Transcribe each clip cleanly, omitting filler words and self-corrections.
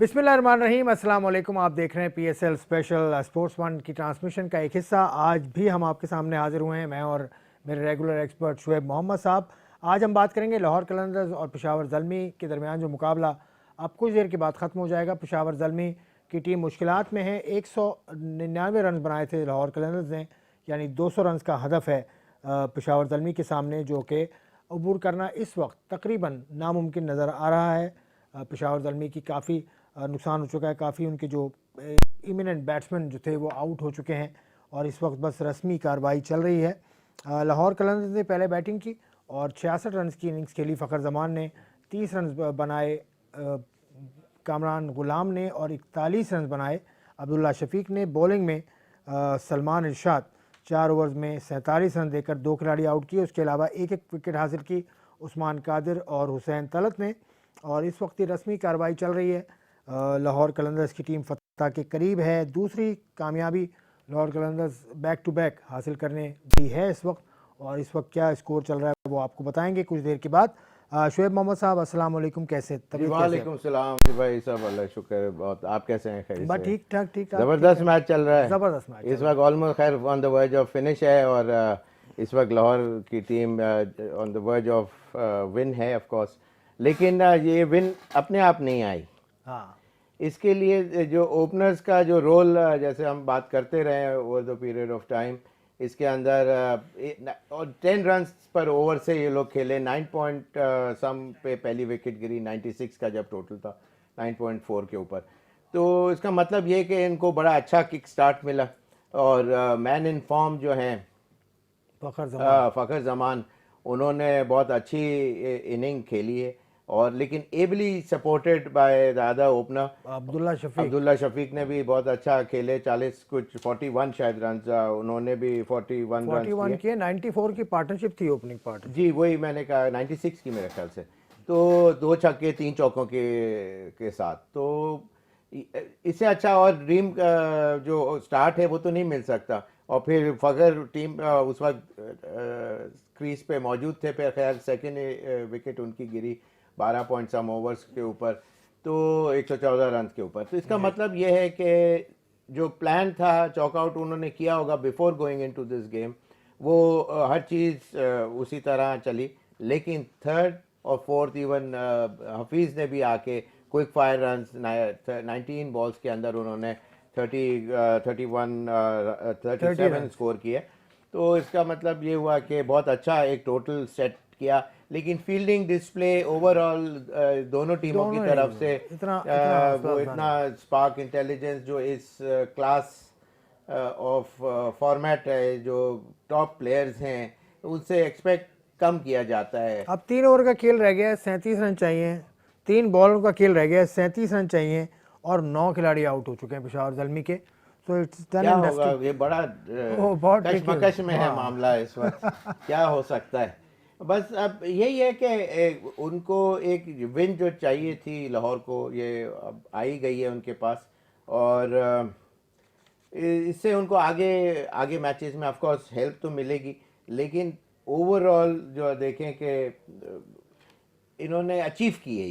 बिस्मिल्लाहिर्रहमानिर्रहीम, अस्सलाम वालेकुम। आप देख रहे हैं पीएसएल स्पेशल स्पोर्ट्स वन की ट्रांसमिशन का एक हिस्सा। आज भी हम आपके सामने हाजिर हुए हैं, मैं और मेरे रेगुलर एक्सपर्ट शुएब मोहम्मद साहब। आज हम बात करेंगे लाहौर कलंदर्स और पेशावर ज़ल्मी के दरमियान जो मुकाबला अब कुछ देर के बाद ख़त्म हो जाएगा। पेशावर ज़ल्मी की टीम मुश्किलात में है। 199 रन बनाए थे लाहौर कलंदर्स ने, यानी 200 रन का हदफ है पेशावर ज़ल्मी के सामने, जो कि अबूर करना इस वक्त तकरीबन नामुमकिन नज़र आ रहा है। पेशावर ज़ल्मी की काफ़ी नुकसान हो चुका है, काफ़ी उनके जो इमिनेंट बैट्समैन जो थे वो आउट हो चुके हैं और इस वक्त बस रस्मी कार्रवाई चल रही है। लाहौर कलंदर्स ने पहले बैटिंग की और 66 रन की इनिंग्स खेली। फ़खर जमान ने 30 रन बनाए, कामरान गुलाम ने और 41 रन बनाए अब्दुल्ला शफीक ने। बॉलिंग में सलमान इरशाद 4 ओवर्स में 47 रन देकर 2 खिलाड़ी आउट किए। उसके अलावा एक एक विकेट हासिल की उस्मान कादिर और हुसैन तलत ने। और इस वक्त ये रस्मी कार्रवाई चल रही है। लाहौर कलंदर्स की टीम फतह के करीब है। दूसरी कामयाबी Lahore Qalandars back to back हासिल करने की है इस वक्त, और इस वक्त क्या स्कोर चल रहा है वो आपको बताएंगे कुछ देर के बाद। शुएब मोहम्मद साहब, अस्सलाम वालेकुम, कैसे तबीयत? वालेकुम सलाम जी भाई, सब अल्लाह शुक्र है। बहुत, आप कैसे हैं? खैर बस ठीक ठाक ठीक ठाक। ज़बरदस्त मैच चल रहा है। ज़बरदस्त मैच इस वक्त ऑलमोस्ट खैर on the verge of finish है और इस वक्त लाहौर की team on the verge of win है ऑफ कोर्स, लेकिन ये विन अपने आप नहीं आई। हाँ, इसके लिए जो ओपनर्स का जो रोल, जैसे हम बात करते रहे over the period of time, इसके अंदर और 10 रन पर ओवर से ये लोग खेले। 9 पॉइंट सम पे पहली विकेट गिरी, 96 का जब टोटल था 9.4 के ऊपर। तो इसका मतलब ये कि इनको बड़ा अच्छा किक स्टार्ट मिला और मैन इन फॉर्म जो हैं फ़खर जमान, उन्होंने बहुत अच्छी इनिंग खेली है और लेकिन ably supported by the other opener Abdullah Shafique ने भी बहुत अच्छा खेले। 40 कुछ 41 शायद रन, उन्होंने भी 41 रन किए। 94 की पार्टनरशिप थी, ओपनिंग पार्टनरशिप। जी वही मैंने कहा, 96 की मेरे ख्याल से। तो 2 छक्के 3 चौकों के साथ, तो इससे अच्छा और ड्रीम जो स्टार्ट है वो तो नहीं मिल सकता। और फिर फगर टीम उस वक्त क्रीज पे मौजूद थे, फिर ख्याल सेकेंड विकेट उनकी गिरी 12 पॉइंट सम ओवर्स के ऊपर, तो 114 रन के ऊपर। तो इसका मतलब ये है कि जो प्लान था, चॉकआउट उन्होंने किया होगा before going into this game, वो हर चीज़ उसी तरह चली। लेकिन थर्ड और फोर्थ इवन हफीज़ ने भी आके क्विक फायर रन 19 बॉल्स के अंदर उन्होंने 37 स्कोर किए। तो इसका मतलब ये हुआ कि बहुत अच्छा एक टोटल सेट किया। लेकिन फील्डिंग डिस्प्ले ओवरऑल दोनों टीमों की तरफ से वो इतना स्पार्क इंटेलिजेंस जो इस क्लास ऑफ फॉर्मेट है, जो टॉप प्लेयर्स हैं, उससे एक्सपेक्ट कम किया जाता है। अब 3 ओवर का खेल रह गया, 37 रन चाहिए। 3 बॉलों का खेल रह गया, 37 रन चाहिए और 9 खिलाड़ी आउट हो चुके हैं पेशावर ज़ल्मी के। तो इट्स डन क्या एंड होगा, डस्टेड। ये बड़ा कशमकश में है मामला इस वक्त। क्या हो सकता है? बस अब यही है कि उनको एक विन जो चाहिए थी लाहौर को, ये अब आई गई है उनके पास और इससे उनको आगे आगे मैचेस में ऑफ कोर्स हेल्प तो मिलेगी। लेकिन ओवरऑल जो देखें कि इन्होंने अचीव की है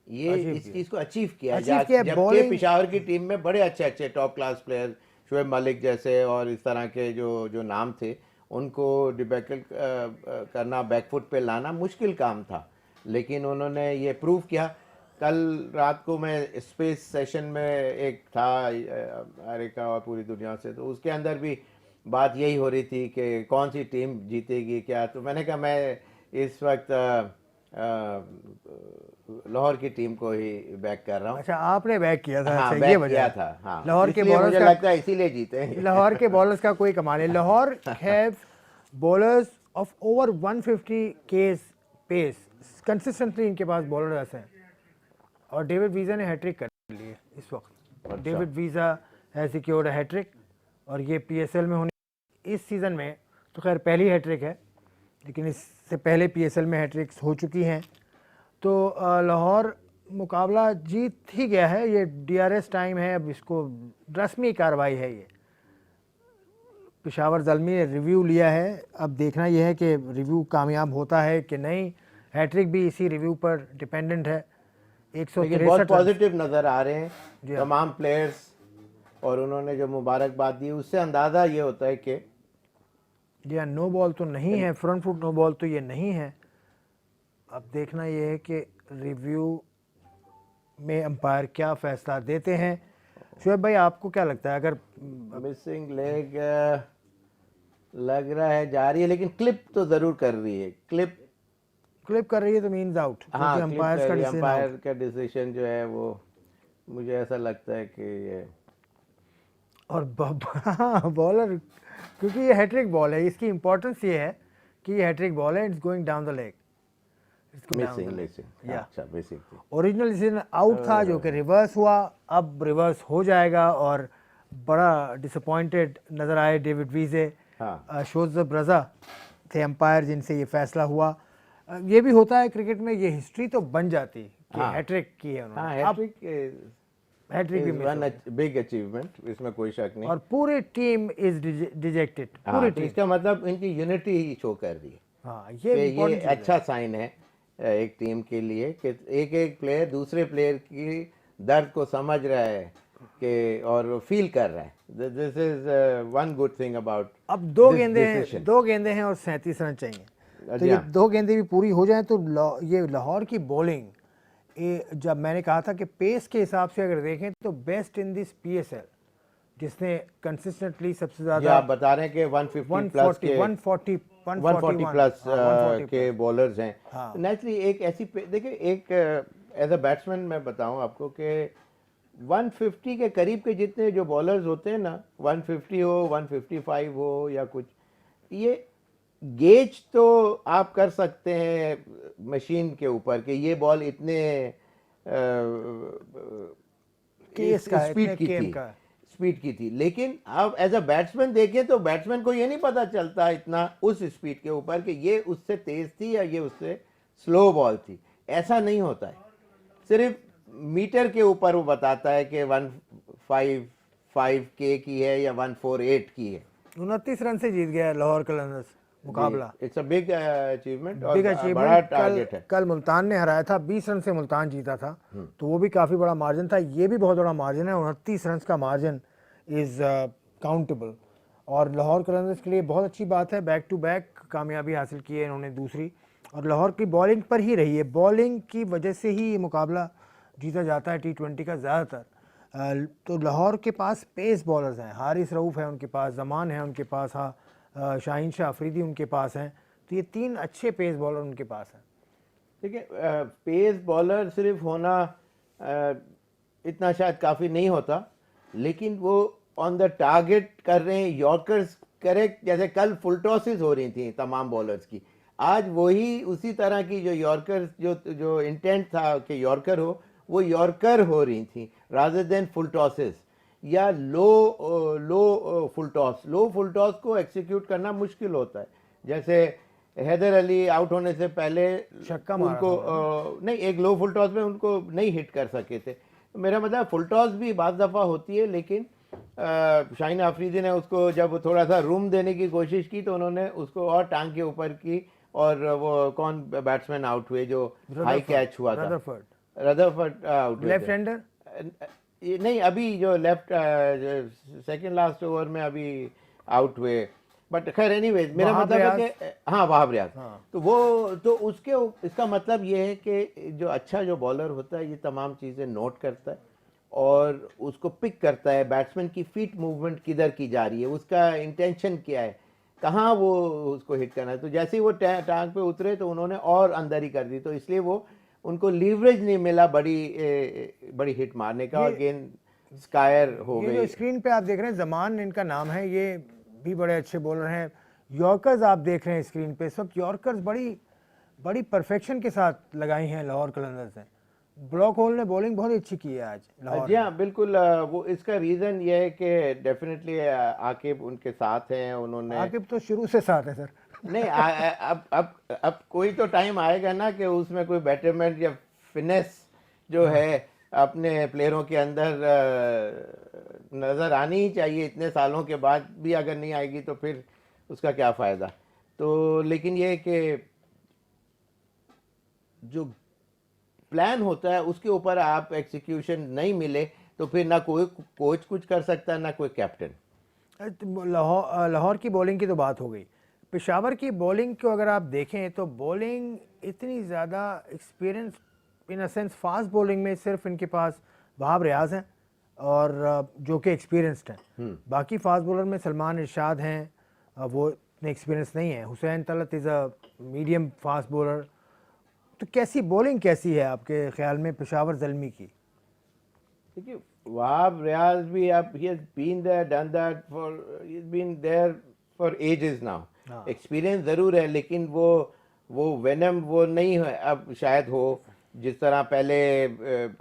ये इस चीज़ को अचीव किया है, जबकि पेशावर की टीम में बड़े अच्छे अच्छे top class player, Shoaib Malik जैसे और इस तरह के जो नाम थे, उनको डिबैकल करना, बैकफुट पे लाना मुश्किल काम था। लेकिन उन्होंने ये प्रूव किया। कल रात को मैं स्पेस सेशन में एक था अमेरिका और पूरी दुनिया से, तो उसके अंदर भी बात यही हो रही थी कि कौन सी टीम जीतेगी क्या। तो मैंने कहा मैं इस वक्त लाहौर की टीम को ही बैक कर रहा हूँ। अच्छा, आपने बैक किया था? हाँ, अच्छा, बैक ये किया था। हाँ, लाहौर के मुझे बॉलर्स का लगता है इसीलिए जीते हैं। लाहौर के बॉलर्स का कोई कमाल है। Lahore have bowlers of over 150 केस पेस, कंसिस्टेंटली इनके पास बॉलर ऐसे हैं। और डेविड वीज़ा ने हैट्रिक कर ली है इस वक्त। अच्छा। डेविड वीज़ा है सिक्योर्ड हैट्रिक, और ये पीएसएल में होने इस सीज़न में तो खैर पहली हैट्रिक है, लेकिन इससे पहले पीएसएल में हैट्रिक्स हो चुकी हैं। तो लाहौर मुकाबला जीत ही गया है। ये डीआरएस टाइम है, अब इसको रस्मी कार्रवाई है। ये पेशावर ज़ल्मी ने रिव्यू लिया है, अब देखना यह है कि रिव्यू कामयाब होता है कि नहीं। हैट्रिक भी इसी रिव्यू पर डिपेंडेंट है लेकिन बहुत 163 पॉजिटिव नज़र आ रहे हैं जी हाँ। तमाम प्लेयर्स, और उन्होंने जो मुबारकबाद दी उससे अंदाज़ा ये होता है कि जी हाँ, नो बॉल तो नहीं है, फ्रंट फुट नो बॉल तो ये नहीं है। अब देखना ये है कि रिव्यू में अंपायर क्या फैसला देते हैं। शुएब भाई, आपको क्या लगता है, अगर मिसिंग लेग लग रहा है जा रही है, लेकिन क्लिप तो ज़रूर कर रही है, क्लिप क्लिप कर रही है तो मीन्स आउट, हाँ क्योंकि क्लिप अंपायर्स कर का रही है, डिसीजन आउट। अंपायर का डिसीजन जो है वो मुझे ऐसा लगता है कि ये और बॉलर, क्योंकि ये हैट्रिक बॉल है, इसकी इंपॉर्टेंस ये है कि ये हैट्रिक बॉल है, it's going down the leg, missing या अच्छा मिसिंग थी। ओरिजिनल डिसीजन आउट था जो कि रिवर्स हुआ, अब रिवर्स हो जाएगा। और बड़ा डिसअपॉइंटेड नज़र आए डेविड वीजे, हाँ शोज ब्रजा थे अंपायर जिनसे ये फैसला हुआ। ये भी होता है क्रिकेट में, ये हिस्ट्री तो बन जाती कि हाँ। हैट्रिक की है हाँ, उन्होंने, अब हैट्रिक हैट्रिक भी इज मिस वन हो गई। बिग अचीवमेंट, इसमें कोई शक नहीं। और पूरी टीम इज डिजेक्टेड, पूरी हाँ, तो टीम। इसका मतलब इनकी यूनिटी ही शो कर रही है हाँ, कि ये ये इम्पोर्टेंट चीज़ है। अच्छा साइन है एक टीम के लिए कि एक एक प्लेयर दूसरे प्लेयर की दर्द को समझ रहा है कि और फील कर रहा है। This is one good thing about अब दो this गेंदे हैं, decision। 2 गेंदें हैं और 37 रन चाहिए, तो जी ये हाँ। 2 गेंदें भी पूरी हो जाएं तो ये लाहौर की बॉलिंग, ये जब मैंने कहा था कि पेस के हिसाब से अगर देखें तो बेस्ट इन दिस पीएसएल, जिसने कंसिस्टेंटली सबसे जी ज़्यादा आप बता रहे हैं कि 150 प्लस 140 के 140 प्लस 140 के बॉलर्स हैं। हाँ। नेचुरली एक ऐसी देखिए, एक एज अ बैट्समैन मैं बताऊं आपको कि 150 के करीब के जितने जो बॉलर्स होते हैं ना, 150 हो 155 हो या कुछ, ये गेज तो आप कर सकते हैं मशीन के ऊपर कि ये बॉल इतने केस का है, स्पीड इतने की केम थी, का है। स्पीड की थी। लेकिन आप एज अ बैट्समैन देखें तो बैट्समैन को ये नहीं पता चलता इतना उस स्पीड के ऊपर कि ये उससे तेज थी या ये उससे स्लो बॉल थी, ऐसा नहीं होता है। सिर्फ मीटर के ऊपर वो बताता है कि 155 के की है या 148 की है। 29 रन से जीत गया लाहौर कलंदर्स मुकाबला, इट्स अ बिग अचीवमेंट और बिग बड़ा अचीवमेंट। टारगेट है। कल मुल्तान ने हराया था, 20 रन से मुल्तान जीता था, तो वो भी काफ़ी बड़ा मार्जिन था। ये भी बहुत बड़ा मार्जिन है, 29 रन का मार्जिन इज़ काउंटेबल, और लाहौर कलंदर्स के लिए बहुत अच्छी बात है। बैक टू बैक कामयाबी हासिल की है इन्होंने दूसरी, और लाहौर की बॉलिंग पर ही रही है, बॉलिंग की वजह से ही ये मुकाबला जीता जाता है T20 का ज़्यादातर। तो लाहौर के पास पेस बॉलर्स हैं, हारिस रऊफ़ है उनके पास, जमान है उनके पास, हाँ शाहीन शाह अफरीदी उनके पास हैं, तो ये 3 अच्छे पेस बॉलर उनके पास हैं। देखिए पेस बॉलर सिर्फ होना इतना शायद काफ़ी नहीं होता, लेकिन वो ऑन द टारगेट कर रहे हैं, यॉर्कर्स करेक्ट, जैसे कल फुल टॉसेस हो रही थी तमाम बॉलर्स की, आज वही उसी तरह की जो यॉर्कर्स जो इंटेंट था कि यॉर्कर हो, वो यॉर्कर हो रही थी रादर देन फुल टॉसेस या लो फुल टॉस को एक्सिक्यूट करना मुश्किल होता है। जैसे हैदर अली आउट होने से पहले छक्का मारा उनको नहीं, एक लो फुल टॉस में उनको नहीं हिट कर सके थे। मेरा मतलब फुल टॉस भी बाज़ दफ़ा होती है, लेकिन शाहीन अफरीदी ने उसको जब थोड़ा सा रूम देने की कोशिश की तो उन्होंने उसको और टांग के ऊपर की, और वो कौन बैट्समैन आउट हुए जो हाई कैच हुआ था, रदरफर्ड आउट हुए लेफ्ट थे। हैंडर नहीं, अभी जो लेफ्ट सेकंड लास्ट ओवर में अभी आउट हुए, बट खैर एनीवेज मेरा मतलब है कि हाँ वहाब रियाज, तो वो तो उसके इसका मतलब ये है कि जो अच्छा जो बॉलर होता है ये तमाम चीज़ें नोट करता है और उसको पिक करता है, बैट्समैन की फीट मूवमेंट किधर की जा रही है, उसका इंटेंशन क्या है, कहाँ वो उसको हिट करना है। तो जैसे ही वो टांग पे उतरे तो उन्होंने और अंदर ही कर दी, तो इसलिए वो उनको लीवरेज नहीं मिला बड़ी हिट मारने का, और गेंद स्कायर हो गई। ये जो स्क्रीन पे आप देख रहे हैं जमान इनका नाम है, ये भी बड़े अच्छे बॉलर हैं। यॉर्कर्स आप देख रहे हैं स्क्रीन पे, इस वक्त यॉर्कर्स बड़ी परफेक्शन के साथ लगाई हैं लाहौर कलंदर्स ने। ब्लॉक होल ने बॉलिंग बहुत अच्छी की है आज लाहौर। जी हाँ बिल्कुल, वो इसका रीज़न ये है कि डेफिनेटली आकिब उनके साथ हैं, उन्होंने आकिब तो शुरू से साथ है सर। नहीं अब कोई तो टाइम आएगा ना कि उसमें कोई बेटरमेंट या फिनेस जो है अपने प्लेयरों के अंदर नज़र आनी ही चाहिए। इतने सालों के बाद भी अगर नहीं आएगी तो फिर उसका क्या फ़ायदा। तो लेकिन ये कि जो प्लान होता है उसके ऊपर आप एग्जीक्यूशन नहीं मिले तो फिर ना कोई कोच कुछ कर सकता है ना कोई कैप्टन। लाहौर की बॉलिंग की तो बात हो गई, पेशावर की बॉलिंग को अगर आप देखें तो बॉलिंग इतनी ज़्यादा experience in a sense fast bowling में सिर्फ इनके पास वहाब रियाज हैं और जो कि एक्सपीरियंस्ड हैं। बाकी फास्ट बॉलर में सलमान इरशाद हैं, वो इतने एक्सपीरियंस नहीं है। Hussain Talat is a medium fast bowler. तो कैसी बॉलिंग कैसी है आपके ख्याल में पेशावर ज़ल्मी की? देखिए वहाब रियाज भी अब he has been there done that for he has been there for ages now. Experience ज़रूर है लेकिन वो वेनम वो नहीं है अब शायद हो जिस तरह पहले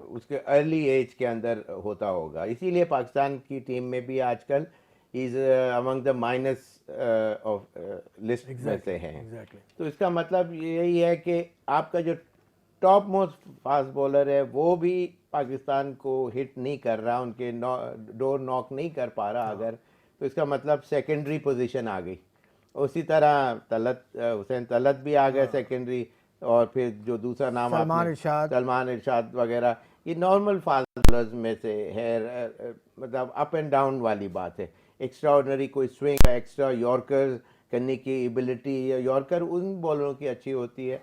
उसके अर्ली एज के अंदर होता होगा। इसीलिए पाकिस्तान की टीम में भी आजकल is among the minus of list में से हैं। तो इसका मतलब यही है कि आपका जो टॉप मोस्ट फास्ट बॉलर है वो भी पाकिस्तान को हिट नहीं कर रहा, उनके डोर नॉक नहीं कर पा रहा अगर, तो इसका मतलब सेकेंडरी पोजीशन आ गई। उसी तरह तलत हुसैन तलत भी आ गए सेकेंडरी, और फिर जो दूसरा नाम सलमान इरशाद वगैरह, ये नॉर्मल फास्ट बॉलर्स में से है। मतलब अप एंड डाउन वाली बात है। एक्स्ट्रा ऑर्डिनरी कोई स्विंग, एक्स्ट्रा यॉर्कर करने की एबिलिटी, यॉर्कर उन बॉलरों की अच्छी होती है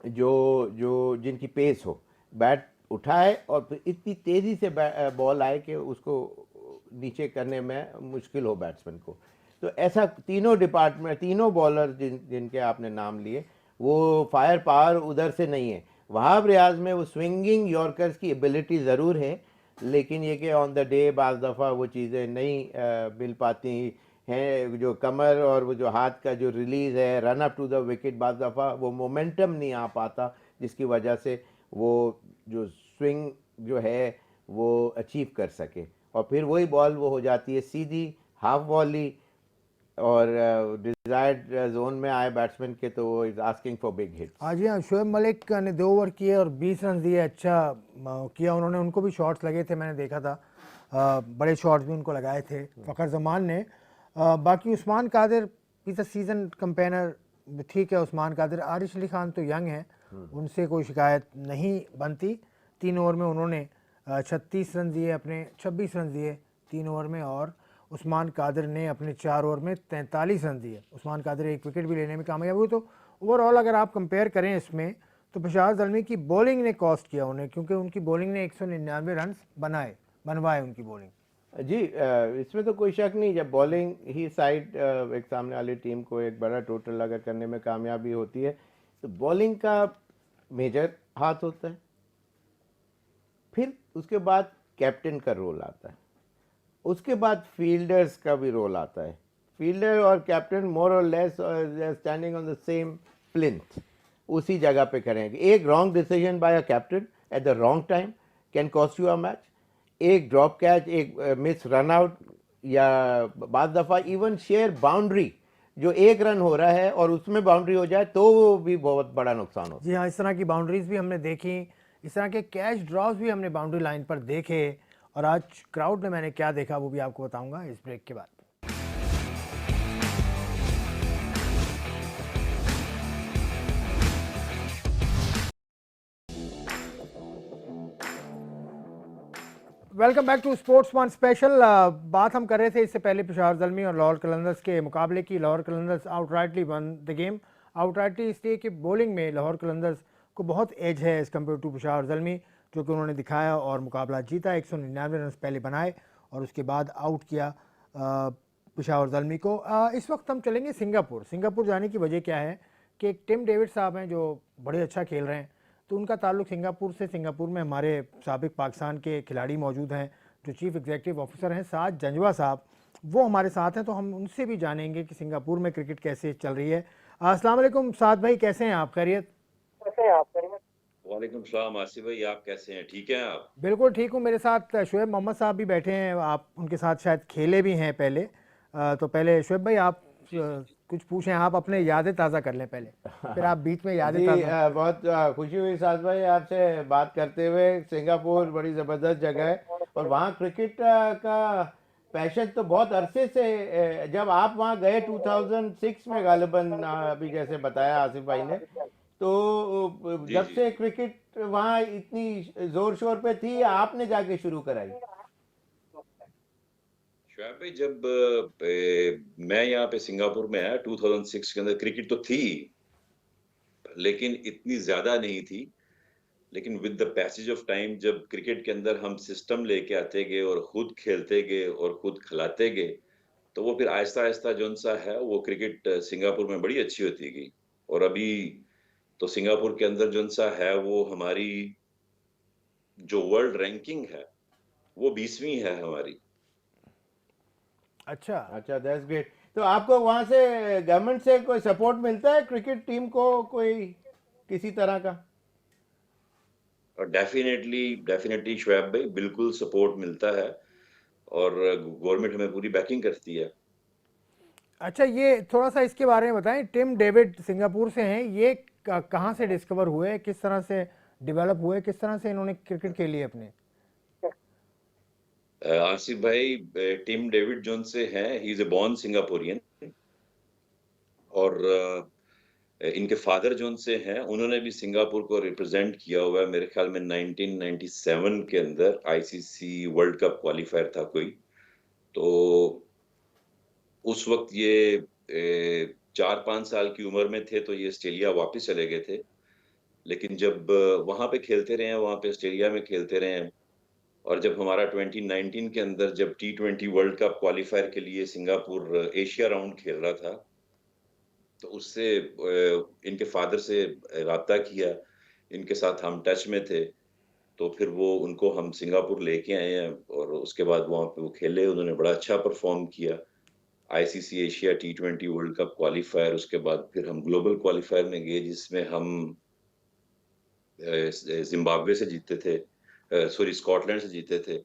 जो जिनकी पेस हो, बैट उठाए और फिर इतनी तेज़ी से बॉल आए कि उसको नीचे करने में मुश्किल हो बैट्समैन को। तो ऐसा तीनों डिपार्टमेंट, तीनों बॉलर जिनके आपने नाम लिए, वो फायर पावर उधर से नहीं है। वहाब रियाज में वो स्विंगिंग यॉर्कर्स की एबिलिटी ज़रूर है, लेकिन ये कि ऑन द डे बाज़ दफ़ा वो चीज़ें नहीं मिल पाती हैं। जो कमर और वो जो हाथ का जो रिलीज़ है, run up to the wicket, बाज़ दफ़ा वो मोमेंटम नहीं आ पाता, जिसकी वजह से वो जो स्विंग जो है वो अचीव कर सके। और फिर वही बॉल वो हो जाती है सीधी हाफ वॉली, और डिजायर्ड जोन में आए बैट्समैन के तो वो is asking for big hits. हाँ जी हाँ, शुएब मलिक ने 2 ओवर किए और 20 रन दिए। अच्छा किया उन्होंने, उनको भी शॉट्स लगे थे, मैंने देखा था, बड़े शॉट्स भी उनको लगाए थे फ़खर जमान ने। बाकी Usman Qadir is a season campaigner, ठीक है। उस्मान कादिर, आरिश अली खान तो यंग हैं, उनसे कोई शिकायत नहीं बनती। 3 ओवर में उन्होंने 36 रन दिए, अपने 26 रन दिए 3 ओवर में, और उस्मान कादिर ने अपने 4 ओवर में 43 रन दिए। उस्मान कादिर 1 विकेट भी लेने में कामयाब हुए। तो ओवरऑल अगर आप कंपेयर करें इसमें, तो पेशावर ज़ल्मी की बॉलिंग ने कॉस्ट किया उन्हें, क्योंकि उनकी बॉलिंग ने 199 रन बनवाए उनकी बॉलिंग। जी इसमें तो कोई शक नहीं। जब बॉलिंग ही साइड एक सामने वाली टीम को एक बड़ा टोटल अगर करने में कामयाबी होती है, तो बॉलिंग का मेजर हाथ होता है। फिर उसके बाद कैप्टन का रोल आता है, उसके बाद फील्डर्स का भी रोल आता है। फील्डर और कैप्टन मोर और less standing on the same plinth, उसी जगह पे करेंगे। एक wrong decision by a captain at the wrong time can cost you a match. एक ड्रॉप कैच, एक मिस रन आउट, या बाद दफ़ा इवन शेयर बाउंड्री, जो 1 रन हो रहा है और उसमें बाउंड्री हो जाए तो वो भी बहुत बड़ा नुकसान होता है। जी हाँ, इस तरह की बाउंड्रीज भी हमने देखी, इस तरह के कैच ड्रॉप्स भी हमने बाउंड्री लाइन पर देखे। और आज क्राउड में मैंने क्या देखा वो भी आपको बताऊंगा इस ब्रेक के बाद। Welcome back to sports one special. बात हम कर रहे थे इससे पहले पेशावर ज़ल्मी और लाहौर कलंदर्स के मुकाबले की। Lahore Qalandars outrightly one the game. Outrightly इसलिए कि बॉलिंग में लाहौर कलंदर्स को बहुत एज है as compare to Peshawar Zalmi, जो कि उन्होंने दिखाया और मुकाबला जीता। 199 रन पहले बनाए और उसके बाद आउट किया पेशावर ज़ल्मी को। इस वक्त हम चलेंगे सिंगापुर। सिंगापुर जाने की वजह क्या है कि एक टिम डेविड साहब हैं जो बड़े अच्छा खेल रहे हैं, तो उनका ताल्लुक सिंगापुर से। सिंगापुर में हमारे साबिक पाकिस्तान के खिलाड़ी मौजूद हैं जो चीफ़ एग्जीक्यूटिव ऑफिसर हैं, साद जंजवा साहब, वो हमारे साथ हैं। तो हम उनसे भी जानेंगे कि सिंगापुर में क्रिकेट कैसे चल रही है। अस्सलाम वालेकुम साद भाई, कैसे हैं आप? खैरियत? वालेकुम सलाम आसिफ भाई, आप कैसे हैं? ठीक हैं आप? बिल्कुल ठीक हूँ। मेरे साथ शुएब मोहम्मद साहब भी बैठे हैं, आप उनके साथ शायद खेले भी हैं पहले। तो पहले शुएब भाई आप कुछ पूछें, आप अपने यादें ताज़ा कर लें पहले, फिर आप बीच में यादें ताज़ा। बहुत खुशी हुई साथ भाई आपसे बात करते हुए। सिंगापुर बड़ी ज़बरदस्त जगह है और वहाँ क्रिकेट का पैशन तो बहुत अरसे से, जब आप वहाँ गए 2006 में गालिबन, अभी जैसे बताया आसिफ भाई ने, तो जी जब जी से जी। क्रिकेट वहाँ इतनी जोर शोर पे थी या आपने जाके शुरू कराई? शायद भाई जब मैं यहाँ पे सिंगापुर में आया 2006 के अंदर क्रिकेट तो थी, लेकिन इतनी ज्यादा नहीं थी। लेकिन with the passage of time जब क्रिकेट के अंदर हम सिस्टम लेके आते गए और खुद खेलते गए और खुद खिलाते गए, तो वो फिर आहिस्ता आहिस्ता जोन सा है वो क्रिकेट सिंगापुर में बड़ी अच्छी होती गई। और अभी तो सिंगापुर के अंदर जोन सा है वो हमारी जो वर्ल्ड रैंकिंग है वो 20वीं है हमारी। अच्छा। अच्छा, दैट्स ग्रेट। तो आपको वहाँ से गवर्नमेंट से कोई सपोर्ट मिलता है क्रिकेट टीम को, कोई किसी तरह का? और डेफिनेटली डेफिनेटली शुएब भाई बिल्कुल सपोर्ट मिलता है और गवर्नमेंट हमें पूरी बैकिंग करती है। अच्छा, ये थोड़ा सा इसके बारे में बताएं। टिम डेविड सिंगापुर से हैं, ये कहाँ से डिस्कवर हुए, किस तरह से डेवलप हुए, किस तरह से इन्होंने क्रिकेट खेली है अपने? आसिफ भाई टिम डेविड जोन से हैं, he is a born Singaporean. और इनके फादर जोन से हैं, उन्होंने भी सिंगापुर को रिप्रेजेंट किया हुआ है। मेरे ख्याल में 1997 के अंदर आईसीसी वर्ल्ड कप क्वालिफायर था कोई। तो उस वक्त ये 4-5 साल की उम्र में थे, तो ये ऑस्ट्रेलिया वापस चले गए थे। लेकिन जब वहां पे खेलते रहे हैं, वहां पे ऑस्ट्रेलिया में खेलते रहे हैं, और जब हमारा 2019 के अंदर जब T20 वर्ल्ड कप क्वालिफायर के लिए सिंगापुर एशिया राउंड खेल रहा था, तो उससे इनके फादर से राब्ता किया, इनके साथ हम टच में थे। तो फिर वो उनको हम सिंगापुर लेके आए हैं और उसके बाद वहाँ पे वो खेले, उन्होंने बड़ा अच्छा परफॉर्म किया। ICC Asia T20 world cup qualifier, उसके बाद फिर हम ग्लोबल क्वालिफायर में गए जिसमें हम जिम्बाब्वे से जीते थे, सॉरी स्कॉटलैंड से जीते थे।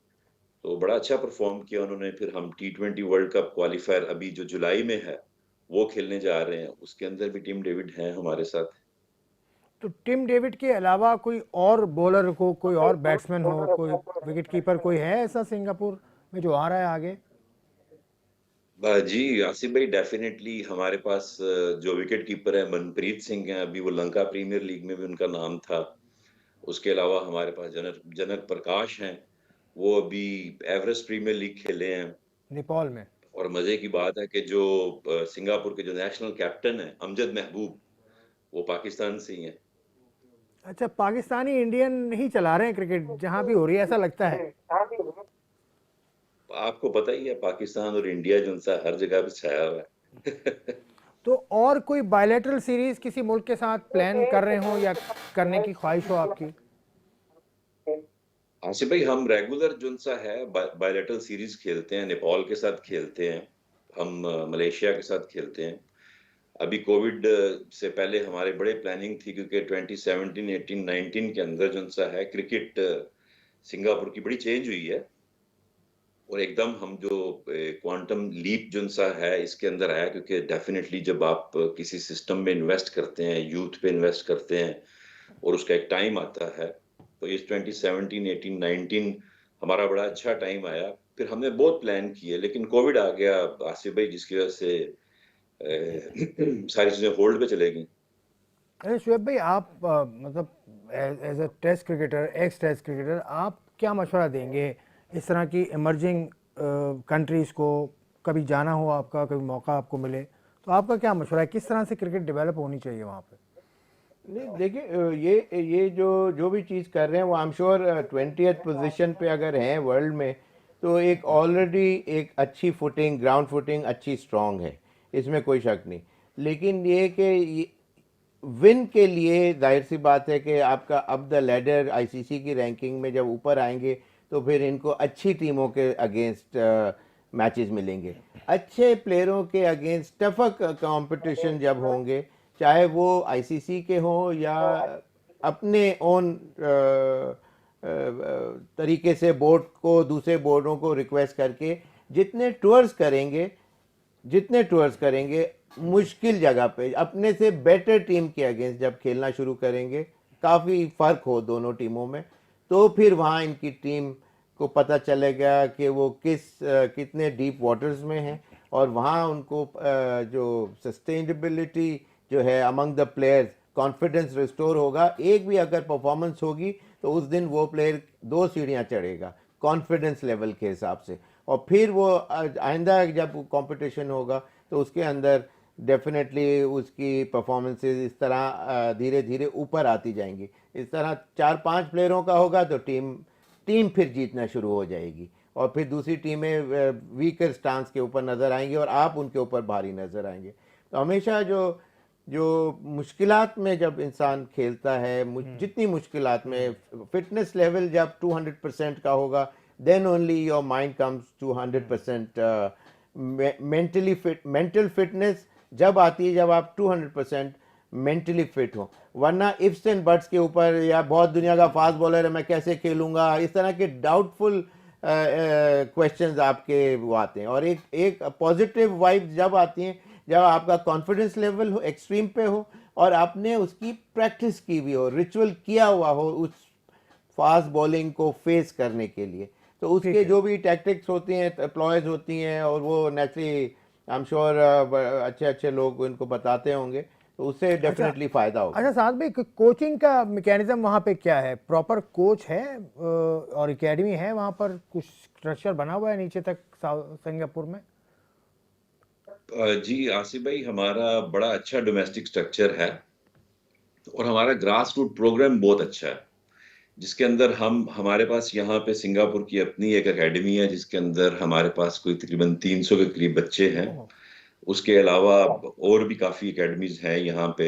तो बड़ा अच्छा परफॉर्म किया उन्होंने। फिर हम T20 वर्ल्ड कप क्वालिफायर अभी जो जुलाई में है वो खेलने जा रहे हैं, उसके अंदर भी टीम डेविड हैं हमारे साथ। तो टिम डेविड के अलावा कोई और बॉलर हो, कोई और बैट्समैन हो, कोई विकेट कीपर कोई है ऐसा सिंगापुर में जो आ रहा है आगे? जी आसिफ भाई डेफिनेटली हमारे पास जो विकेट कीपर है मनप्रीत सिंह हैं, अभी वो लंका प्रीमियर लीग में भी उनका नाम था। उसके अलावा हमारे पास जनक जनक प्रकाश हैं, वो अभी एवरेस्ट प्रीमियर लीग खेले हैं। नेपाल में? और मजे की बात है कि जो सिंगापुर के जो नेशनल कैप्टन है अमजद महबूब, वो पाकिस्तान से ही हैं। अच्छा, पाकिस्तानी इंडियन ही चला रहे हैं क्रिकेट जहां भी हो रही है, ऐसा लगता है। आपको पता ही है पाकिस्तान और इंडिया जो सा हर जगह पे छाया हुआ है। तो और कोई बायलैटरल सीरीज किसी मुल्क के साथ प्लान कर रहे हो या करने की ख्वाहिश हो आपकी? आसिफ भाई हम रेगुलर जो सा है बायलैटरल सीरीज खेलते हैं, नेपाल के साथ खेलते हैं, हम मलेशिया के साथ खेलते हैं। अभी कोविड से पहले हमारे बड़े प्लानिंग थी, क्योंकि 2017, 18, 19 के अंदर जो सा है क्रिकेट सिंगापुर की बड़ी चेंज हुई है। और एकदम हम जो क्वांटम लीप जो सा है इसके अंदर आया, क्योंकि डेफिनेटली जब आप किसी सिस्टम में इन्वेस्ट करते हैं, यूथ पे इन्वेस्ट करते हैं, और उसका एक टाइम आता है, तो इस 2017, 18, 19 हमारा बड़ा अच्छा टाइम आया। फिर हमने बहुत प्लान किए, लेकिन कोविड आ गया आसिफ भाई, जिसकी वजह से सारी चीजें होल्ड पे चले गई। अरे शुएब भाई, आप मतलब as a test cricketer, ex test cricketer, आप क्या मशवरा देंगे इस तरह की इमर्जिंग कंट्रीज़ को? कभी जाना हो आपका, कभी मौका आपको मिले, तो आपका क्या मशवरा है, किस तरह से क्रिकेट डेवलप होनी चाहिए वहाँ पे? नहीं देखिए, ये जो जो भी चीज़ कर रहे हैं वो I am sure 20th position पे अगर हैं वर्ल्ड में, तो एक ऑलरेडी एक अच्छी फुटिंग, ग्राउंड फुटिंग अच्छी स्ट्रांग है, इसमें कोई शक नहीं। लेकिन ये कि विन के लिए जाहिर सी बात है कि आपका अप द लैडर आईसीसी की रैंकिंग में जब ऊपर आएंगे तो फिर इनको अच्छी टीमों के अगेंस्ट मैचेस मिलेंगे, अच्छे प्लेयरों के अगेंस्ट टफक कंपटीशन जब होंगे, चाहे वो आईसीसी के हों या अपने ओन तरीके से बोर्ड को, दूसरे बोर्डों को रिक्वेस्ट करके जितने टूर्स करेंगे, जितने टूर्स करेंगे मुश्किल जगह पे अपने से बेटर टीम के अगेंस्ट जब खेलना शुरू करेंगे, काफ़ी फ़र्क हो दोनों टीमों में, तो फिर वहाँ इनकी टीम को पता चलेगा कि वो कितने डीप वाटर्स में हैं, और वहाँ उनको जो सस्टेनेबिलिटी जो है among the players, confidence restore होगा, एक भी अगर परफॉर्मेंस होगी तो उस दिन वो प्लेयर 2 सीढ़ियाँ चढ़ेगा कॉन्फिडेंस लेवल के हिसाब से, और फिर वो आइंदा जब कंपटीशन होगा तो उसके अंदर डेफिनेटली उसकी परफॉर्मेंसेस इस तरह धीरे धीरे ऊपर आती जाएंगी। इस तरह 4-5 प्लेयरों का होगा तो टीम फिर जीतना शुरू हो जाएगी, और फिर दूसरी टीमें वीकर स्टांस के ऊपर नज़र आएंगी और आप उनके ऊपर भारी नज़र आएंगे। तो हमेशा जो मुश्किलात में जब इंसान खेलता है, जितनी मुश्किलात में फिटनेस लेवल जब 200% का होगा, then only your mind comes to 100%। Mental fitness जब आती है जब आप 200% मेंटली फिट हो, वरना इफ्स एंड बट्स के ऊपर या बहुत दुनिया का फास्ट बॉलर है मैं कैसे खेलूंगा, इस तरह के डाउटफुल क्वेश्चंस आपके वो आते हैं। और एक पॉजिटिव वाइब जब आती हैं जब आपका कॉन्फिडेंस लेवल हो एक्सट्रीम पे हो और आपने उसकी प्रैक्टिस की भी हो, रिचुअल किया हुआ हो उस फास्ट बॉलिंग को फेस करने के लिए, तो उसके जो भी टैक्टिक्स होती हैं, एप्लॉयज होती हैं, और वो नेचुरली आई एम श्योर अच्छे अच्छे लोग इनको बताते होंगे, तो उससे डेफिनेटली फायदा होगा। अच्छा साथ में कोचिंग का मैकेनिज्म वहाँ पे क्या है? प्रॉपर कोच है और एकेडमी है वहाँ पर? कुछ स्ट्रक्चर बना हुआ है नीचे तक सिंगापुर में? जी आसिफ भाई, हमारा बड़ा अच्छा डोमेस्टिक स्ट्रक्चर है और हमारा ग्रास रूट प्रोग्राम बहुत अच्छा है, जिसके अंदर हमारे पास यहाँ पे सिंगापुर की अपनी एक एकेडमी है जिसके अंदर हमारे पास कोई तकरीबन 300 के करीब बच्चे हैं। उसके अलावा और भी काफ़ी एकेडमीज हैं यहाँ पे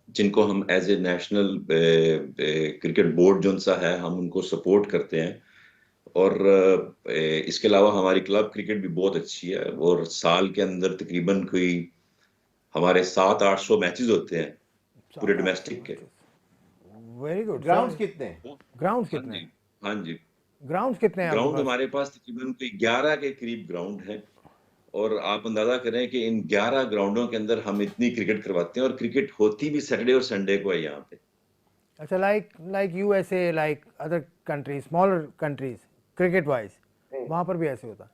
जिनको हम as a national cricket board जो सा है हम उनको सपोर्ट करते हैं। और इसके अलावा हमारी क्लब क्रिकेट भी बहुत अच्छी है और साल के अंदर तकरीबन कोई हमारे 700-800 मैचेस होते हैं पूरे डोमेस्टिक के। Very good. ग्राउंड्स कितने हैं? ग्राउंड्स कितने हैं? हाँ जी, ग्राउंड्स कितने हैं ग्राउंड आपके पास? हमारे पास तकरीबन कोई 11 के करीब ग्राउंड है और आप अंदाजा करें कि इन 11 ग्राउंडों के अंदर हम इतनी क्रिकेट करवाते हैं और क्रिकेट होती भी सैटरडे और संडे को है यहाँ पे। अच्छा, like USA, like other countries, smaller countries, cricket wise वहाँ पर भी ऐसे होता?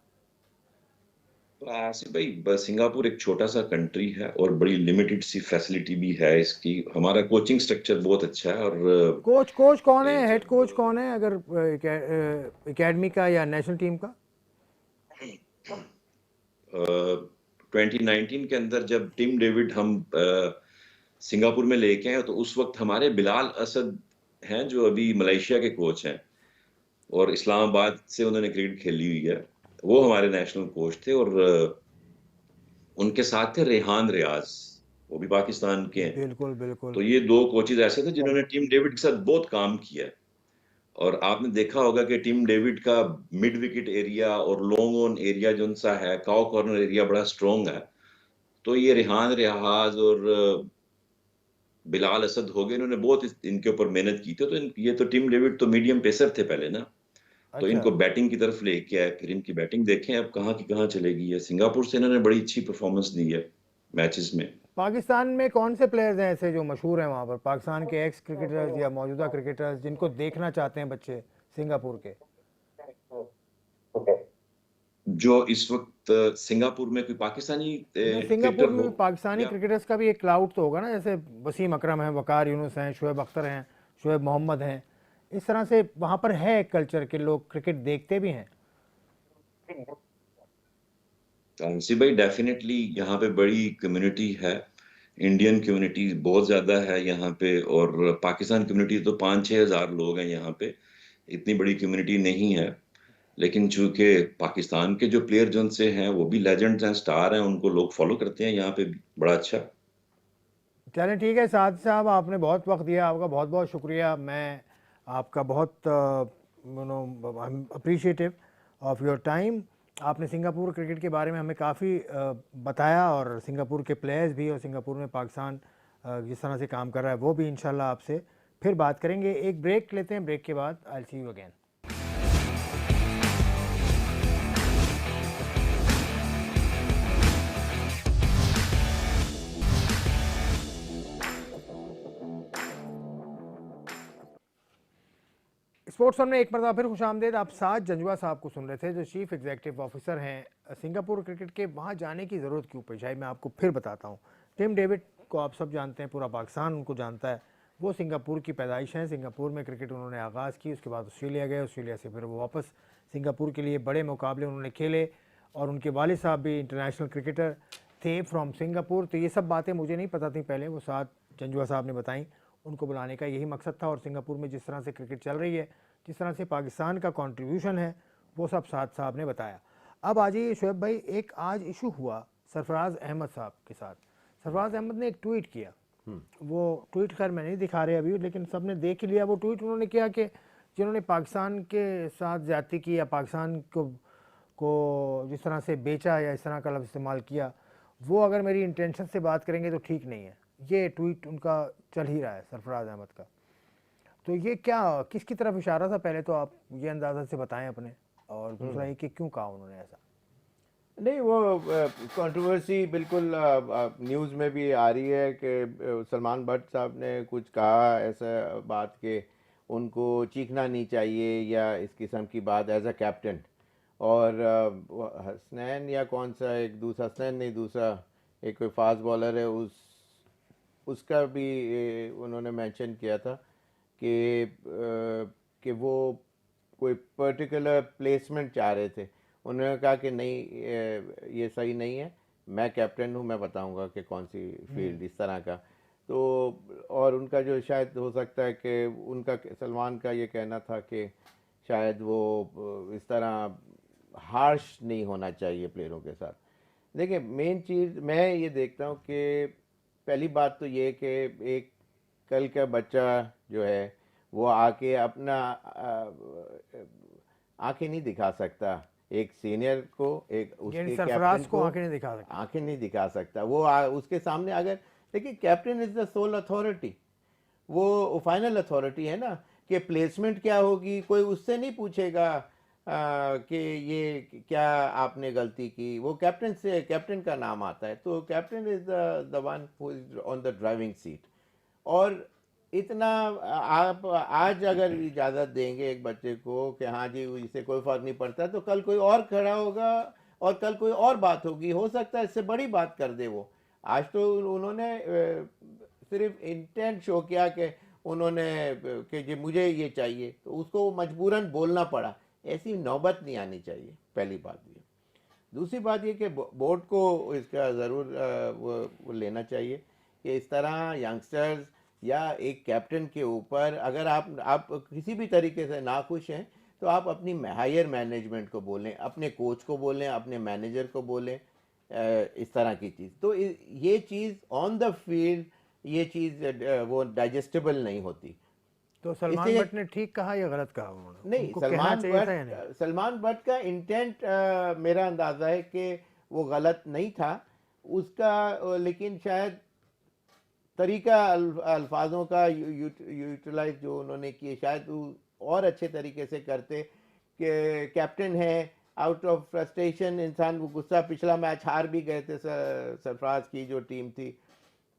तो आसिफ भाई, बस सिंगापुर एक छोटा सा कंट्री है और बड़ी लिमिटेड सी फैसिलिटी भी है इसकी। हमारा कोचिंग स्ट्रक्चर बहुत अच्छा है। और कोच कौन है? हेड कोच कौन है अगर एकेडमी का या नेशनल टीम का? 2019 के अंदर जब टिम डेविड हम सिंगापुर में लेके आए तो उस वक्त हमारे बिलाल असद हैं जो अभी मलेशिया के कोच हैं और इस्लामाबाद से उन्होंने क्रिकेट खेली हुई है, वो हमारे नेशनल कोच थे। और उनके साथ थे रेहान रियाज, वो भी पाकिस्तान के हैं। बिल्कुल बिल्कुल। तो ये 2 कोचेज ऐसे थे जिन्होंने टिम डेविड के साथ बहुत काम किया है। और आपने देखा होगा कि टिम डेविड का मिड विकेट एरिया और लॉन्ग ऑन एरिया जो सा है, काउ कॉर्नर एरिया बड़ा स्ट्रॉन्ग है। तो ये रेहान रियाज और बिलाल असद हो गए, इन्होंने बहुत इनके ऊपर मेहनत की थी। तो ये तो टिम डेविड तो मीडियम पेसर थे पहले ना, तो इनको बैटिंग की तरफ लेके आए। फिर इनकी बैटिंग देखें अब कहाँ की कहाँ चलेगी है। सिंगापुर से इन्होंने बड़ी अच्छी परफॉर्मेंस दी है मैचेस में। पाकिस्तान में कौन से प्लेयर्स हैं ऐसे जो मशहूर हैं वहाँ पर, पाकिस्तान के एक्स क्रिकेटर्स या मौजूदा क्रिकेटर्स जिनको देखना चाहते हैं बच्चे सिंगापुर के? जो इस वक्त सिंगापुर में कोई पाकिस्तानी सिंगापुर में पाकिस्तानी या क्रिकेटर्स का भी एक क्लाउड तो होगा ना, जैसे वसीम अकरम है, वकार यूनुस हैं, शुएब अख्तर हैं, शुएब मोहम्मद हैं, इस तरह से वहाँ पर है एक कल्चर के लोग क्रिकेट देखते भी हैं। सी भाई, डेफिनेटली यहाँ पे बड़ी कम्युनिटी है, इंडियन कम्युनिटी बहुत ज्यादा है यहाँ पे। और पाकिस्तान कम्युनिटी तो 5-6 हज़ार लोग हैं यहाँ पे, इतनी बड़ी कम्युनिटी नहीं है। लेकिन चूंकि पाकिस्तान के जो प्लेयर जो से हैं वो भी लेजेंड्स हैं, स्टार हैं, उनको लोग फॉलो करते हैं यहाँ पे भी। बड़ा अच्छा। चलें ठीक है साद साहब, आपने बहुत वक्त दिया, आपका बहुत बहुत शुक्रिया। मैं आपका बहुत अप्रिशिएटिव ऑफ योर टाइम। आपने सिंगापुर क्रिकेट के बारे में हमें काफ़ी बताया और सिंगापुर के प्लेयर्स भी और सिंगापुर में पाकिस्तान जिस तरह से काम कर रहा है वो भी। इंशाल्लाह आपसे फिर बात करेंगे। एक ब्रेक लेते हैं, ब्रेक के बाद I will see you again. Sports one में एक मरतबा फिर खुशामदीद। आप साद जंजुआ साहब को सुन रहे थे जो चीफ एग्जीक्यूटिव ऑफिसर हैं सिंगापुर क्रिकेट के। वहाँ जाने की ज़रूरत क्यों पेश आई मैं आपको फिर बताता हूँ। टिम डेविड को आप सब जानते हैं, पूरा पाकिस्तान उनको जानता है। वो सिंगापुर की पैदाइश हैं, सिंगापुर में क्रिकेट उन्होंने आगाज़ की, उसके बाद ऑस्ट्रेलिया गए, ऑस्ट्रेलिया से फिर वो वापस सिंगापुर के लिए बड़े मुकाबले उन्होंने खेले, और उनके वालिद साहब भी इंटरनेशनल क्रिकेटर थे फ्रॉम सिंगापुर। तो ये सब बातें मुझे नहीं पता थी पहले, वो साथ जंजुआ साहब ने बताई। उनको बुलाने का यही मकसद था, और सिंगापुर में जिस तरह से क्रिकेट चल रही है, जिस तरह से पाकिस्तान का कंट्रीब्यूशन है, वो सब साथ साहब ने बताया। अब आ जाइए शुएब भाई, एक आज इशू हुआ सरफराज अहमद साहब के साथ। सरफराज अहमद ने एक ट्वीट किया, वो ट्वीट खैर मैं नहीं दिखा रहे अभी, लेकिन सब ने देख ही लिया। वो ट्वीट उन्होंने किया कि जिन्होंने पाकिस्तान के साथ ज़्यादती की या पाकिस्तान को जिस तरह से बेचा या इस तरह का लफ्ज़ इस्तेमाल किया, वो अगर मेरी इंटेंशन से बात करेंगे तो ठीक नहीं है। ये ट्वीट उनका चल ही रहा है सरफराज अहमद का। तो ये क्या, किसकी तरफ इशारा था, पहले तो आप ये अंदाज़ा से बताएं अपने, और दूसरा ये कि क्यों कहा उन्होंने ऐसा। नहीं, वो कंट्रोवर्सी बिल्कुल न्यूज़ में भी आ रही है कि सलमान भट्ट साहब ने कुछ कहा ऐसा बात के उनको चीखना नहीं चाहिए या इस किस्म की बात एज अ कैप्टन। और हसनैन या कौन सा एक दूसरा, हसनैन नहीं, दूसरा एक कोई फास्ट बॉलर है, उसका भी उन्होंने मेंशन किया था कि वो कोई पर्टिकुलर प्लेसमेंट चाह रहे थे। उन्होंने कहा कि नहीं, ये सही नहीं है, मैं कैप्टन हूँ, मैं बताऊंगा कि कौन सी फील्ड, इस तरह का। तो और उनका जो शायद हो सकता है कि उनका, सलमान का ये कहना था कि शायद वो इस तरह हार्श नहीं होना चाहिए प्लेयरों के साथ। देखिए, मेन चीज़ मैं ये देखता हूँ कि पहली बात तो ये कि एक कल का बच्चा जो है वो आके अपना आंखें नहीं दिखा सकता एक सीनियर को, एक उसके सरफराज कैप्टन को आंखें नहीं दिखा सकता, आंखें नहीं दिखा सकता। वो उसके सामने अगर देखिए, captain is the soul authority, वो फाइनल अथॉरिटी है ना, कि प्लेसमेंट क्या होगी कोई उससे नहीं पूछेगा कि ये क्या आपने गलती की। वो कैप्टन से, कैप्टन का नाम आता है, तो captain is the one who is on the driving seat. और इतना आप आज अगर इजाज़त देंगे एक बच्चे को कि हाँ जी इससे कोई फ़र्क नहीं पड़ता, तो कल कोई और खड़ा होगा और कल कोई और बात होगी, हो सकता है इससे बड़ी बात कर दे वो। आज तो उन्होंने सिर्फ इंटेंट शो किया कि उन्होंने कि जी मुझे ये चाहिए, तो उसको मजबूरन बोलना पड़ा। ऐसी नौबत नहीं आनी चाहिए, पहली बात ये। दूसरी बात ये कि बोर्ड को इसका ज़रूर वो लेना चाहिए कि इस तरह यंगस्टर्स या एक कैप्टन के ऊपर अगर आप किसी भी तरीके से नाखुश हैं, तो आप अपनी हायर मैनेजमेंट को बोलें, अपने कोच को बोलें, अपने मैनेजर को बोलें, इस तरह की चीज़। तो ये चीज़ ऑन द फील्ड, ये चीज़ वो डाइजेस्टेबल नहीं होती। तो सलमान भट्ट ने ठीक कहा या गलत कहा उन्होंने? नहीं, सलमान भट्ट का इंटेंट मेरा अंदाज़ा है कि वो गलत नहीं था उसका, लेकिन शायद तरीका अल्फाजों का यूटिलाइज जो उन्होंने किए, शायद वो और अच्छे तरीके से करते कि कैप्टन है, आउट ऑफ फ्रस्ट्रेशन इंसान वो गुस्सा, पिछला मैच हार भी गए थे सरफराज की जो टीम थी,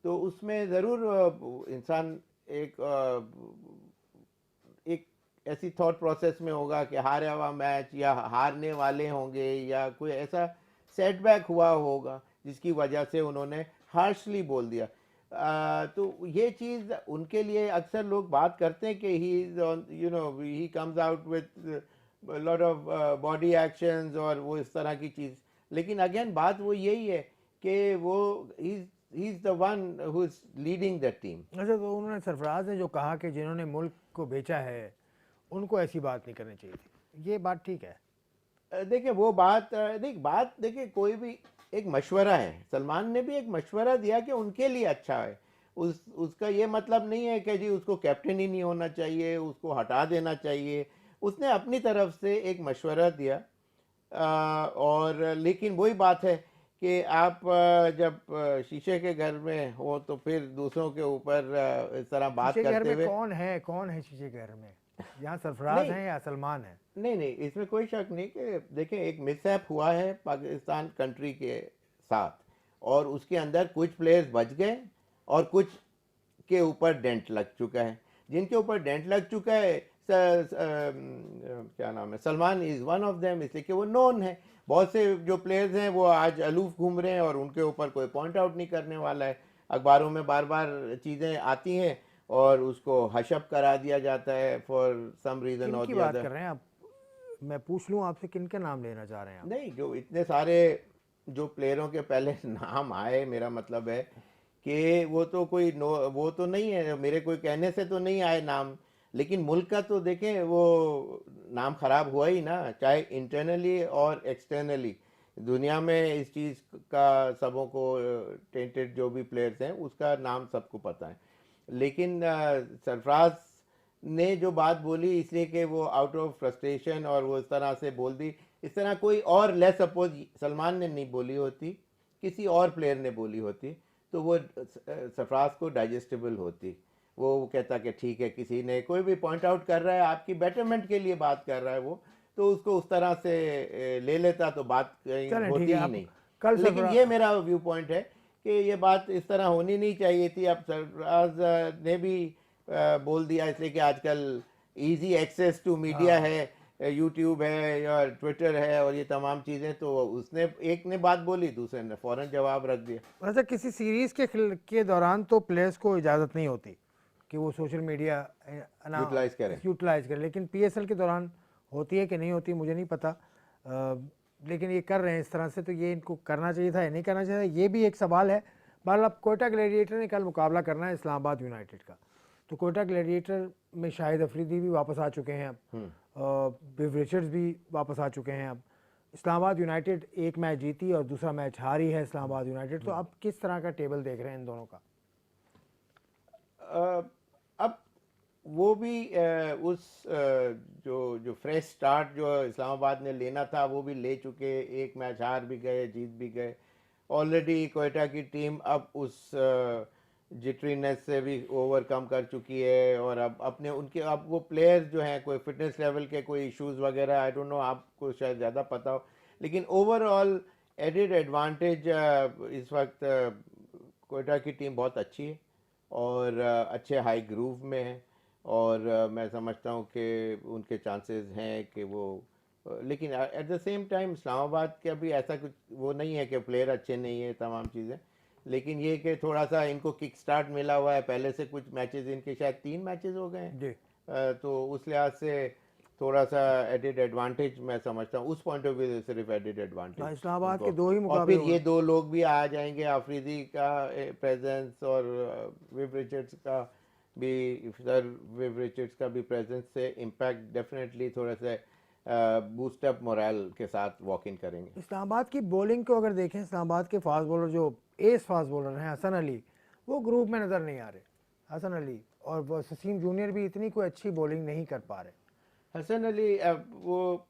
तो उसमें ज़रूर इंसान एक ऐसी थॉट प्रोसेस में होगा कि हारा हुआ मैच या हारने वाले होंगे या कोई ऐसा सेटबैक हुआ होगा जिसकी वजह से उन्होंने हार्शली बोल दिया। तो ये चीज़ उनके लिए अक्सर लोग बात करते हैं कि he comes out with lot of body actions और वो इस तरह की चीज़, लेकिन अगेन बात वो यही है कि वो he is the one who is leading the team. अच्छा, तो उन्होंने, सरफराज ने जो कहा कि जिन्होंने मुल्क को बेचा है उनको ऐसी बात नहीं करनी चाहिए थी, ये बात ठीक है? देखिए वो बात देखिए कोई भी एक मशवरा है, सलमान ने भी एक मशवरा दिया कि उनके लिए अच्छा है। उसका ये मतलब नहीं है कि जी उसको कैप्टन ही नहीं होना चाहिए, उसको हटा देना चाहिए। उसने अपनी तरफ से एक मशवरा दिया, और लेकिन वही बात है कि आप जब शीशे के घर में हो तो फिर दूसरों के ऊपर इस तरह बात करते हुए, कौन है शीशे के घर में? यहाँ सरफराज हैं या सलमान है? नहीं, इसमें कोई शक नहीं कि देखें एक मिसहैप हुआ है पाकिस्तान कंट्री के साथ, और उसके अंदर कुछ प्लेयर्स बच गए और कुछ के ऊपर डेंट लग चुका है। जिनके ऊपर डेंट लग चुका है, क्या नाम है, Salman is one of them, इसलिए कि वो नोन है। बहुत से जो प्लेयर्स हैं वो आज अलूफ घूम रहे हैं और उनके ऊपर कोई पॉइंट आउट नहीं करने वाला है। अखबारों में बार बार चीज़ें आती हैं और उसको हशप करा दिया जाता है फॉर सम रीज़न और किनकी दी बात अदर। कर रहे हैं आप? मैं पूछ लूँ आपसे, किनके नाम लेना चाह रहे हैं आप? नहीं, जो इतने सारे जो प्लेयरों के पहले नाम आए, मेरा मतलब है कि वो तो कोई नो वो तो नहीं है, मेरे कोई कहने से तो नहीं आए नाम, लेकिन मुल्क का तो देखें वो नाम खराब हुआ ही ना, चाहे इंटरनली और एक्सटर्नली। दुनिया में इस चीज़ का सबों को टेंटेड जो भी प्लेयर्स हैं उसका नाम सबको पता है। लेकिन सरफराज ने जो बात बोली इसलिए कि वो आउट ऑफ फ्रस्ट्रेशन और वो इस तरह से बोल दी, इस तरह कोई और लेस सपोज सलमान ने नहीं बोली होती, किसी और प्लेयर ने बोली होती तो वो सरफराज को डाइजेस्टेबल होती। वो कहता कि ठीक है, किसी ने कोई भी पॉइंट आउट कर रहा है, आपकी बेटरमेंट के लिए बात कर रहा है वो, तो उसको उस तरह से ले लेता तो बात कहीं चलें, ठीक होती है। ही आप नहीं। कल लेकिन सरफराज ये मेरा व्यू पॉइंट है कि ये बात इस तरह होनी नहीं चाहिए थी। अब सरफराज ने भी बोल दिया, इसलिए कि आजकल इजी एक्सेस टू मीडिया है, यूट्यूब है या ट्विटर है और ये तमाम चीज़ें, तो उसने एक ने बात बोली, दूसरे ने फ़ौरन जवाब रख दिया। वैसे किसी सीरीज के दौरान तो प्लेयर्स को इजाज़त नहीं होती कि वो सोशल मीडिया यूटिलाइज करें। यूटिलाइज करें, लेकिन पीएसएल के दौरान होती है कि नहीं होती मुझे नहीं पता। लेकिन ये कर रहे हैं इस तरह से, तो ये इनको करना चाहिए था या नहीं करना चाहिए था, ये भी एक सवाल है। बहरहाल अब कोयटा ग्लैडिएटर ने कल मुकाबला करना है इस्लामाबाद यूनाइटेड का, तो कोयटा ग्लैडिएटर में शाहिद अफरीदी भी वापस आ चुके हैं अब, बिव रिचर्ड्स भी वापस आ चुके हैं अब। इस्लामाबाद यूनाइटेड एक मैच जीती और दूसरा मैच हारी है इस्लामाबाद यूनाइटेड, तो आप किस तरह का टेबल देख रहे हैं इन दोनों का? अब वो भी जो फ्रेश स्टार्ट जो इस्लामाबाद ने लेना था वो भी ले चुके, एक मैच हार भी गए, जीत भी गए। ऑलरेडी कोयटा की टीम अब उस जिटरीनेस से भी ओवरकम कर चुकी है और अब अपने उनके अब वो प्लेयर्स जो हैं, कोई फिटनेस लेवल के कोई इश्यूज वगैरह, आई डोंट नो, आपको शायद ज़्यादा पता हो, लेकिन ओवरऑल एडेड एडवांटेज इस वक्त कोयटा की टीम बहुत अच्छी है और अच्छे हाई ग्रूव में है और मैं समझता हूँ कि उनके चांसेस हैं कि वो लेकिन at the same time Islamabad का भी ऐसा कुछ वो नहीं है कि प्लेयर अच्छे नहीं है, तमाम चीज़ें, लेकिन ये कि थोड़ा सा इनको किक स्टार्ट मिला हुआ है, पहले से कुछ मैचेस इनके शायद 3 मैचेस हो गए हैं, तो उस लिहाज से थोड़ा सा एडेड एडवांटेज मैं समझता हूँ, उस पॉइंट ऑफ व्यू से सिर्फ एडेड एडवांटेज इस्लामाबाद के 2 ही और मुकाबले फिर ये 2 लोग भी आ जाएंगे, अफरीदी का प्रेजेंस और विव रिचर्ड्स का भी, सर विव रिचर्ड्स का भी प्रेजेंस से इम्पैक्ट डेफिनेटली थोड़ा सा बूस्ट अप मोरल के साथ वॉक इन करेंगे। इस्लामाबाद की बॉलिंग को अगर देखें, इस्लामाबाद के फास्ट बॉलर जो एस फास्ट बॉलर हैं हसन अली, वो ग्रुप में नज़र नहीं आ रहे। हसन अली और वसीम जूनियर भी इतनी कोई अच्छी बॉलिंग नहीं कर पा रहे। हसन अली अब वो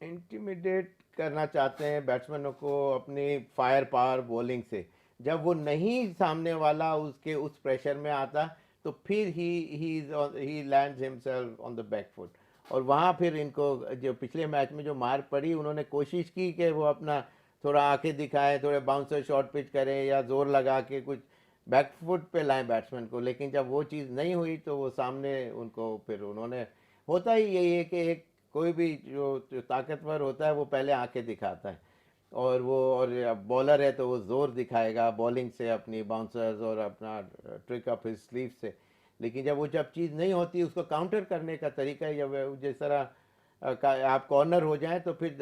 इंटिमिडेट करना चाहते हैं बैट्समैनों को अपनी फायर पावर बॉलिंग से, जब वो नहीं सामने वाला उसके उस प्रेशर में आता तो फिर ही lands himself on the back foot, और वहाँ फिर इनको जो पिछले मैच में जो मार पड़ी, उन्होंने कोशिश की कि वो अपना थोड़ा आंखें दिखाएं, थोड़े बाउंसर शॉट पिच करें या जोर लगा के कुछ बैक फुट पे लाएं बैट्समैन को, लेकिन जब वो चीज़ नहीं हुई तो वो सामने उनको फिर उन्होंने, होता ही यही है कि एक कोई भी जो ताकतवर होता है वो पहले आंखें दिखाता है और वो और बॉलर है तो वो जोर दिखाएगा बॉलिंग से, अपनी बाउंसर्स और अपना ट्रिक अप हिज स्लीव से, लेकिन जब चीज़ नहीं होती उसको काउंटर करने का तरीका है, जब जिस तरह आप कॉर्नर हो जाएं तो फिर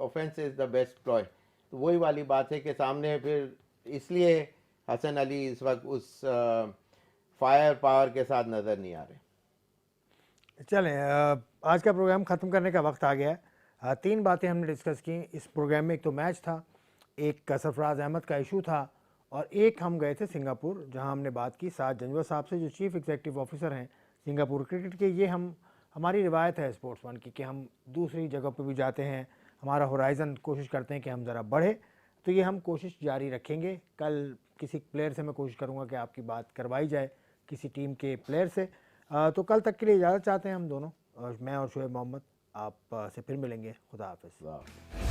offence is the best ploy, तो वही वाली बात है कि सामने फिर इसलिए हसन अली इस वक्त उस फायर पावर के साथ नज़र नहीं आ रहे। चलें, आज का प्रोग्राम ख़त्म करने का वक्त आ गया है। 3 बातें हमने डिस्कस की इस प्रोग्राम में। एक तो मैच था, एक सरफराज अहमद का इशू था और एक हम गए थे सिंगापुर, जहां हमने बात की साद जंजवा साहब से, जो चीफ़ एग्जीक्यूटिव ऑफिसर हैं सिंगापुर क्रिकेट के। ये हमारी रिवायत है स्पोर्ट्स वन की कि हम दूसरी जगह पर भी जाते हैं, हमारा होराइज़न कोशिश करते हैं कि हम ज़रा बढ़े, तो ये हम कोशिश जारी रखेंगे। कल किसी प्लेयर से मैं कोशिश करूँगा कि आपकी बात करवाई जाए किसी टीम के प्लेयर से। तो कल तक के लिए इजाज़त चाहते हैं हम दोनों, और मैं और शुएब मोहम्मद आप से फिर मिलेंगे। खुदा हाफिज़।